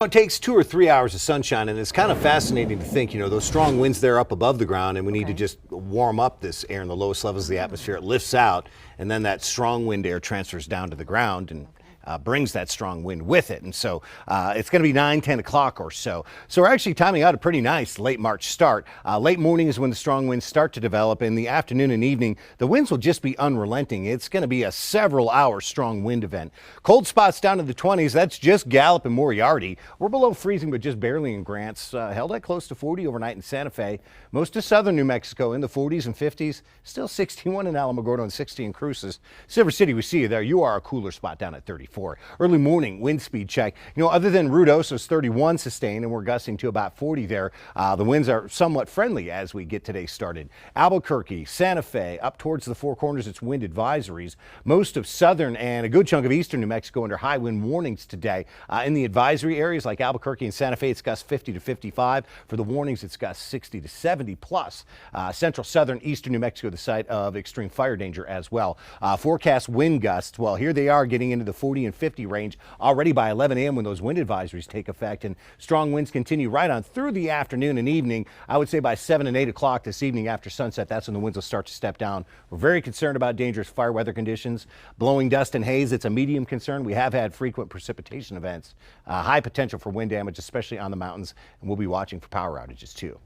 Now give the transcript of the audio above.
It takes 2 or 3 hours of sunshine, and it's kind of fascinating to think, those strong winds there up above the ground, and we need to just warm up this air in the lowest levels of the atmosphere. It lifts out, and then that strong wind air transfers down to the ground and brings that strong wind with it. And so it's going to be 9, 10 o'clock or so. So we're actually timing out a pretty nice late March start. Late morning is when the strong winds start to develop. In the afternoon and evening, the winds will just be unrelenting. It's going to be a several-hour strong wind event. Cold spots down to the 20s. That's just Gallup and Moriarty. We're below freezing, but just barely in Grants. Held at close to 40 overnight in Santa Fe. Most of southern New Mexico in the 40s and 50s. Still 61 in Alamogordo and 60 in Cruces. Silver City, we see you there. You are a cooler spot down at 34. Early morning wind speed check. Other than Ruidoso's 31 sustained, and we're gusting to about 40 there. The winds are somewhat friendly as we get today started. Albuquerque, Santa Fe, up towards the Four Corners, it's wind advisories. Most of southern and a good chunk of eastern New Mexico under high wind warnings today. In the advisory areas like Albuquerque and Santa Fe, it's gusts 50 to 55. For the warnings, it's gusts 60 to 70 plus. Central southern eastern New Mexico, the site of extreme fire danger as well. Forecast wind gusts, well, here they are getting into the 40 and 50 range already by 11 a.m. when those wind advisories take effect, and strong winds continue right on through the afternoon and evening. I would say by 7 and 8 o'clock this evening after sunset, that's when the winds will start to step down. We're very concerned about dangerous fire weather conditions. Blowing dust and haze, it's a medium concern. We have had frequent precipitation events. High potential for wind damage, especially on the mountains, and we'll be watching for power outages too.